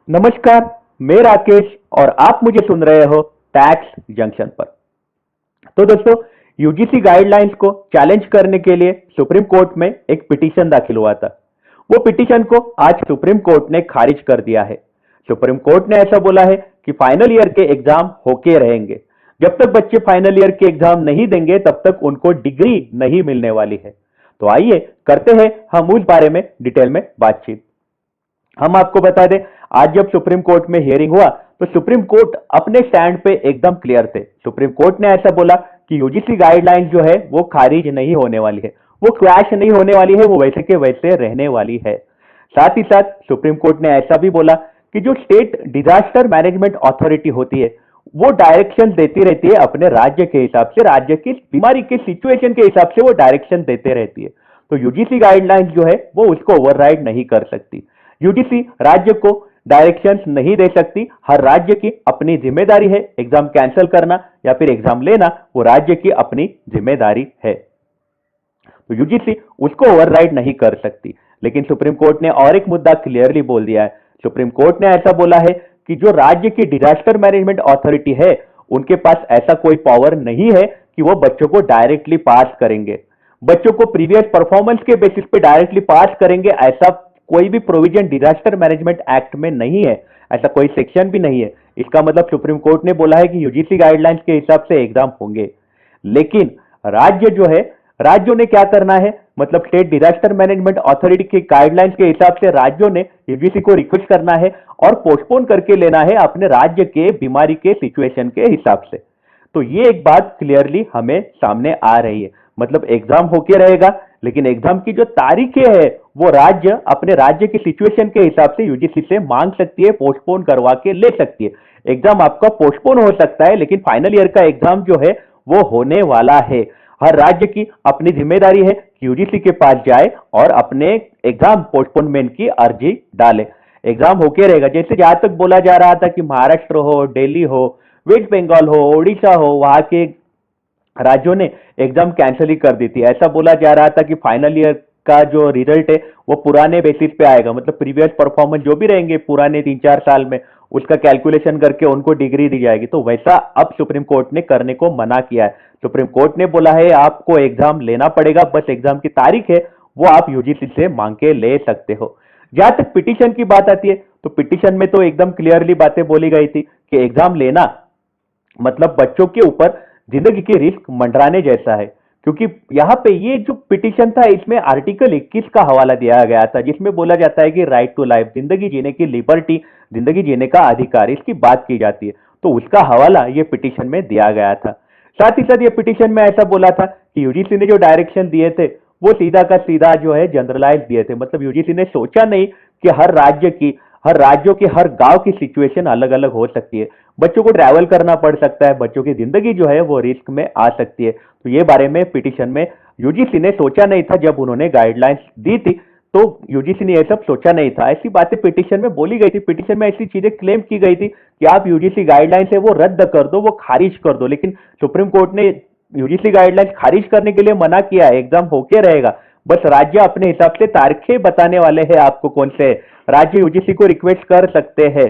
नमस्कार। मैं राकेश और आप मुझे सुन रहे हो टैक्स जंक्शन पर। तो दोस्तों, यूजीसी गाइडलाइंस को चैलेंज करने के लिए सुप्रीम कोर्ट में एक पिटीशन दाखिल हुआ था। वो पिटीशन को आज सुप्रीम कोर्ट ने खारिज कर दिया है। सुप्रीम कोर्ट ने ऐसा बोला है कि फाइनल ईयर के एग्जाम होके रहेंगे। जब तक बच्चे फाइनल ईयर के एग्जाम नहीं देंगे तब तक उनको डिग्री नहीं मिलने वाली है। तो आइए करते हैं हम उस बारे में डिटेल में बातचीत। हम आपको बता दें, आज जब सुप्रीम कोर्ट में हियरिंग हुआ तो सुप्रीम कोर्ट अपने स्टैंड पे एकदम क्लियर थे। सुप्रीम कोर्ट ने ऐसा बोला कि यूजीसी गाइडलाइंस जो है वो खारिज नहीं होने वाली है, वो क्रैश नहीं होने वाली है, वो वैसे के वैसे रहने वाली है। साथ ही साथ सुप्रीम कोर्ट ने ऐसा भी बोला कि जो स्टेट डिजास्टर मैनेजमेंट अथॉरिटी होती है वो डायरेक्शन देती रहती है अपने राज्य के हिसाब से, राज्य की बीमारी के सिचुएशन के हिसाब से वो डायरेक्शन देते रहती है। तो यूजीसी गाइडलाइंस जो है वो उसको ओवरराइड नहीं कर सकती। यूजीसी राज्य को डायरेक्शंस नहीं दे सकती। हर राज्य की अपनी जिम्मेदारी है। एग्जाम कैंसिल करना या फिर एग्जाम लेना वो राज्य की अपनी जिम्मेदारी है। तो यूजीसी उसको ओवरराइड नहीं कर सकती। लेकिन सुप्रीम कोर्ट ने और एक मुद्दा क्लियरली बोल दिया है। सुप्रीम कोर्ट ने ऐसा बोला है कि जो राज्य की डिजास्टर मैनेजमेंट अथॉरिटी है उनके पास ऐसा कोई पावर नहीं है कि वो बच्चों को डायरेक्टली पास करेंगे, बच्चों को प्रीवियस परफॉर्मेंस के बेसिस पे डायरेक्टली पास करेंगे। ऐसा कोई भी प्रोविजन डिजास्टर मैनेजमेंट एक्ट में नहीं है, ऐसा कोई सेक्शन भी नहीं है। इसका मतलब सुप्रीम कोर्ट ने बोला है कि यूजीसी गाइडलाइंस के हिसाब से एग्जाम होंगे। लेकिन राज्य जो है, राज्यों ने क्या करना है, मतलब स्टेट डिजास्टर मैनेजमेंट अथॉरिटी के गाइडलाइंस के हिसाब से राज्यों ने यूजीसी को रिक्वेस्ट करना है और पोस्टपोन करके लेना है अपने राज्य के बीमारी के सिचुएशन के हिसाब से। तो ये एक बात क्लियरली हमें सामने आ रही है। मतलब एग्जाम होके रहेगा, लेकिन एग्जाम की जो तारीखें है वो राज्य अपने राज्य की सिचुएशन के हिसाब से यूजीसी से मांग सकती है, पोस्टपोन करवा के ले सकती है। एग्जाम आपका पोस्टपोन हो सकता है, लेकिन फाइनल ईयर का एग्जाम जो है वो होने वाला है। हर राज्य की अपनी जिम्मेदारी है कि यूजीसी के पास जाए और अपने एग्जाम पोस्टपोनमेंट की अर्जी डाले। एग्जाम होके रहेगा। जैसे जहां तक बोला जा रहा था कि महाराष्ट्र हो, दिल्ली हो, वेस्ट बंगाल हो, ओडिशा हो, वहां के राज्यों ने एग्जाम कैंसिल ही कर दी थी। ऐसा बोला जा रहा था कि फाइनल ईयर का जो रिजल्ट है वो पुराने बेसिस पे आएगा, मतलब प्रीवियस परफॉर्मेंस जो भी रहेंगे पुराने 3-4 साल में उसका कैलकुलेशन करके उनको डिग्री दी जाएगी। तो वैसा अब सुप्रीम कोर्ट ने करने को मना किया है। सुप्रीम कोर्ट ने बोला है आपको एग्जाम लेना पड़ेगा, बस एग्जाम की तारीख है वो आप यूजीसी से मांग के ले सकते हो। जहां तक पिटीशन की बात आती है तो पिटीशन में तो एकदम क्लियरली बातें बोली गई थी कि एग्जाम लेना मतलब बच्चों के ऊपर जिंदगी की रिस्क मंडराने जैसा है। क्योंकि यहाँ पे ये जो पिटीशन था इसमें आर्टिकल 21 का हवाला दिया गया था, जिसमें बोला जाता है कि राइट टू लाइफ, जिंदगी जीने की लिबर्टी, जिंदगी जीने का अधिकार, इसकी बात की जाती है। तो उसका हवाला ये पिटीशन में दिया गया था। साथ ही साथ ये पिटीशन में ऐसा बोला था कि यूजीसी ने जो डायरेक्शन दिए थे वो सीधा का सीधा जो है जनरलाइज दिए थे। मतलब यूजीसी ने सोचा नहीं कि हर राज्यों की हर गांव की सिचुएशन अलग अलग हो सकती है। बच्चों को ट्रैवल करना पड़ सकता है, बच्चों की जिंदगी जो है वो रिस्क में आ सकती है। तो ये बारे में पिटीशन में यूजीसी ने सोचा नहीं था। जब उन्होंने गाइडलाइंस दी थी तो यूजीसी ने ये सब सोचा नहीं था। ऐसी बातें पिटीशन में बोली गई थी। पिटीशन में ऐसी चीजें क्लेम की गई थी कि आप यूजीसी गाइडलाइंस है वो रद्द कर दो, वो खारिज कर दो। लेकिन सुप्रीम कोर्ट ने यूजीसी गाइडलाइंस खारिज करने के लिए मना किया है। एग्जाम होके रहेगा, बस राज्य अपने हिसाब से तारीखें बताने वाले हैं आपको कौन से राज्य यूजीसी को रिक्वेस्ट कर सकते हैं।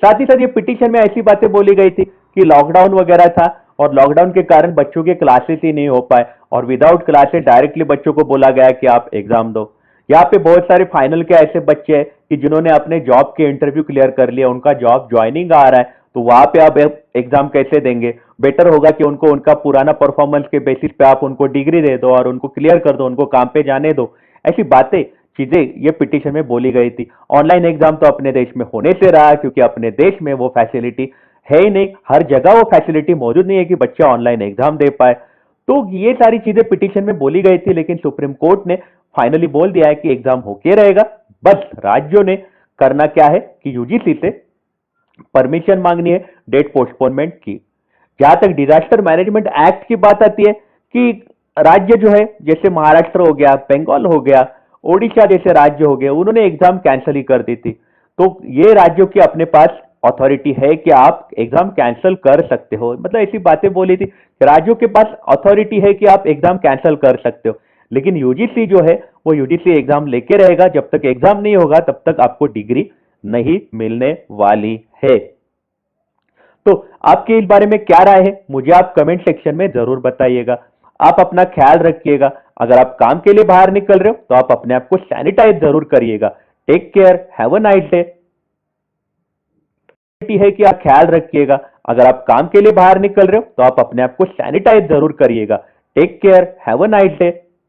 साथ ही साथ ये पिटीशन में ऐसी बातें बोली गई थी कि लॉकडाउन वगैरह था और लॉकडाउन के कारण बच्चों के क्लासेस ही नहीं हो पाए और विदाउट क्लासेस डायरेक्टली बच्चों को बोला गया कि आप एग्जाम दो। यहाँ पे बहुत सारे फाइनल के ऐसे बच्चे हैं कि जिन्होंने अपने जॉब के इंटरव्यू क्लियर कर लिया, उनका जॉब ज्वाइनिंग आ रहा है, तो वहां पे आप एग्जाम कैसे देंगे। बेटर होगा कि उनको उनका पुराना परफॉर्मेंस के बेसिस पे आप उनको डिग्री दे दो और उनको क्लियर कर दो, उनको काम पे जाने दो। ऐसी बातें चीजें ये पिटीशन में बोली गई थी। ऑनलाइन एग्जाम तो अपने देश में होने से रहा क्योंकि अपने देश में वो फैसिलिटी है ही नहीं, हर जगह वो फैसिलिटी मौजूद नहीं है कि बच्चा ऑनलाइन एग्जाम दे पाए। तो ये सारी चीजें पिटीशन में बोली गई थी, लेकिन सुप्रीम कोर्ट ने फाइनली बोल दिया है कि एग्जाम होके रहेगा। बस राज्यों ने करना क्या है कि यूजीसी से परमिशन मांगनी है डेट पोस्टपोनमेंट की। जहां तक डिजास्टर मैनेजमेंट एक्ट की बात आती है कि राज्य जो है जैसे महाराष्ट्र हो गया, बंगाल हो गया, ओडिशा जैसे राज्य हो गए, उन्होंने एग्जाम कैंसिल ही कर दी थी। तो ये राज्यों की अपने पास अथॉरिटी है कि आप एग्जाम कैंसिल कर सकते हो। मतलब ऐसी बातें बोली थी कि राज्यों के पास अथॉरिटी है कि आप एग्जाम कैंसिल कर सकते हो। लेकिन यूजीसी जो है वो यूजीसी एग्जाम लेके रहेगा। जब तक एग्जाम नहीं होगा तब तक आपको डिग्री नहीं मिलने वाली है। तो आपके इस बारे में क्या राय है, मुझे आप कमेंट सेक्शन में जरूर बताइएगा। आप अपना ख्याल रखिएगा। अगर आप काम के लिए बाहर निकल रहे हो तो आप अपने आप को सैनिटाइज जरूर करिएगा। Take care, have a nice day. है कि आप ख्याल रखिएगा। अगर आप काम के लिए बाहर निकल रहे हो तो आप अपने आप को सैनिटाइज जरूर करिएगा। Take care, have a nice day.